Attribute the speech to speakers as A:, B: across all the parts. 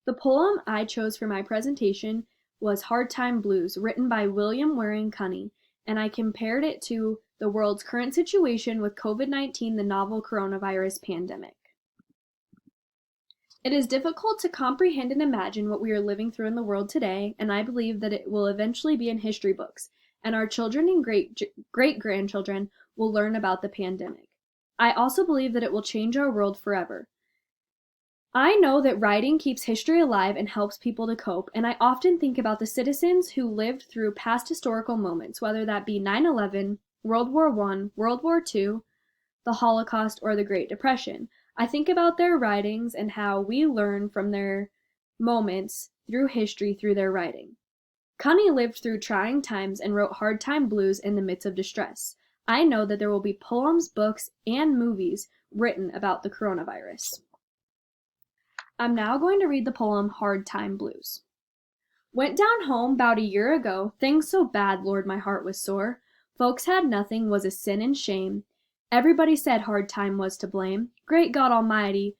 A: The poem I chose for my presentation was Hard Time Blues, written by William Waring Cunny, and I compared it to the world's current situation with COVID-19, the novel coronavirus pandemic. It is difficult to comprehend and imagine what we are living through in the world today, and I believe that it will eventually be in history books, and our children and great-grandchildren will learn about the pandemic. I also believe that it will change our world forever. I know that writing keeps history alive and helps people to cope, and I often think about the citizens who lived through past historical moments, whether that be 9/11, World War I, World War II, the Holocaust, or the Great Depression. I think about their writings and how we learn from their moments through history through their writing. Cunny lived through trying times and wrote hard time blues in the midst of distress. I know that there will be poems, books, and movies written about the coronavirus. I'm now going to read the poem Hard Time Blues. Went down home 'bout a year ago, things so bad, Lord, my heart was sore. Folks had nothing, was a sin and shame. Everybody said hard time was to blame. Great God Almighty,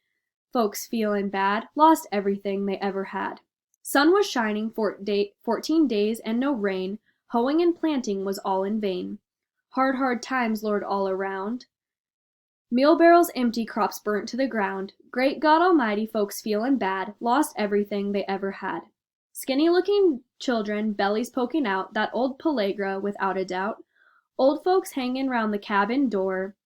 A: folks feelin' bad, lost everything they ever had. Sun was shining 14 days and no rain, hoeing and planting was all in vain. Hard times, Lord, all around. Meal barrels empty, crops burnt to the ground. Great God Almighty, folks feelin' bad, lost everything they ever had. Skinny-looking children, bellies poking out, that old pellagra, without a doubt. Old folks hangin' round the cabin door,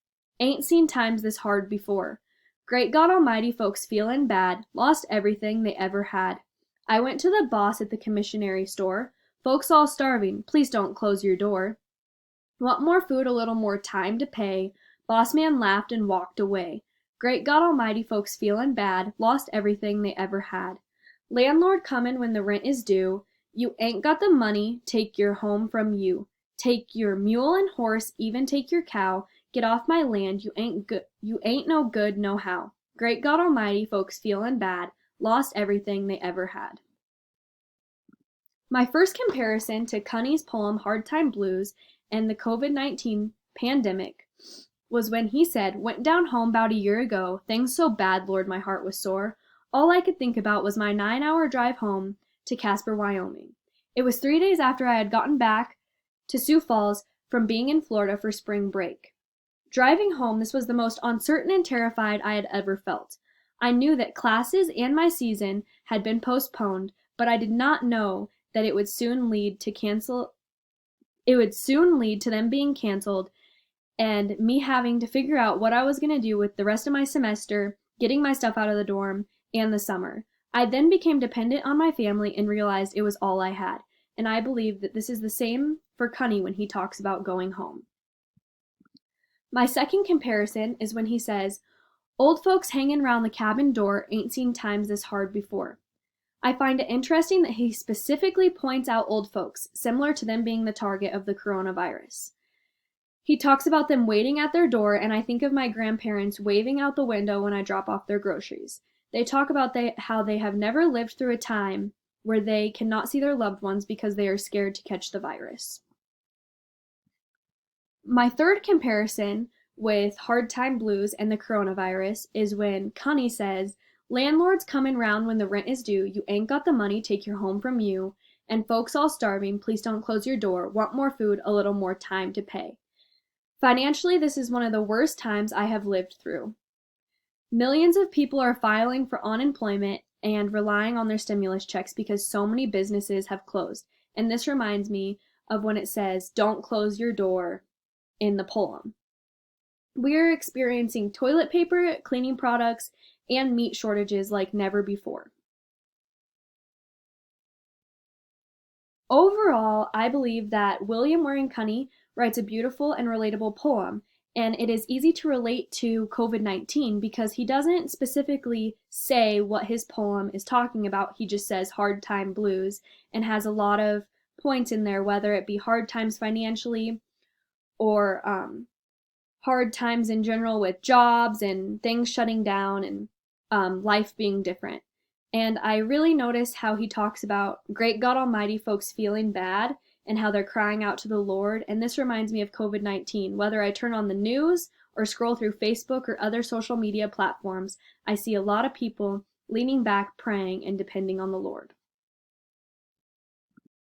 A: ain't seen times this hard before. Great God Almighty, folks feelin' bad, lost everything they ever had. I went to the boss at the commissionary store. Folks all starving, please don't close your door. Want more food, a little more time to pay. Boss man laughed and walked away. Great God Almighty, folks feelin' bad, lost everything they ever had. Landlord comin' when the rent is due. You ain't got the money, take your home from you. Take your mule and horse, even take your cow. Get off my land, you ain't no good no how. Great God Almighty, folks feelin' bad, lost everything they ever had. My first comparison to Cunny's poem Hard Time Blues and the COVID-19 pandemic was when he said, went down home 'bout a year ago, things so bad, Lord, my heart was sore. All I could think about was my 9-hour drive home to Casper, Wyoming. It was 3 days after I had gotten back to Sioux Falls from being in Florida for spring break. Driving home, this was the most uncertain and terrified I had ever felt. I knew that classes and my season had been postponed, but I did not know that it would soon lead to them being canceled and me having to figure out what I was going to do with the rest of my semester, getting my stuff out of the dorm, and the summer. I then became dependent on my family and realized it was all I had, and I believe that this is the same for Cunny when he talks about going home. My second comparison is when he says, old folks hanging round the cabin door ain't seen times this hard before. I find it interesting that he specifically points out old folks, similar to them being the target of the coronavirus. He talks about them waiting at their door, and I think of my grandparents waving out the window when I drop off their groceries. They talk about how they have never lived through a time where they cannot see their loved ones because they are scared to catch the virus. My third comparison with Hard Time Blues and the coronavirus is when Cunny says, landlords coming round when the rent is due, you ain't got the money, take your home from you, and folks all starving, please don't close your door, want more food, a little more time to pay. Financially, this is one of the worst times I have lived through. Millions of people are filing for unemployment and relying on their stimulus checks because so many businesses have closed. And this reminds me of when it says, don't close your door in the poem. We are experiencing toilet paper, cleaning products, and meat shortages like never before. Overall, I believe that William Waring Cunny writes a beautiful and relatable poem, and it is easy to relate to COVID-19 because he doesn't specifically say what his poem is talking about. He just says hard time blues and has a lot of points in there, whether it be hard times financially or hard times in general with jobs and things shutting down and life being different. And I really noticed how he talks about great God Almighty folks feeling bad and how they're crying out to the Lord. And this reminds me of COVID-19. Whether I turn on the news or scroll through Facebook or other social media platforms, I see a lot of people leaning back, praying, and depending on the Lord.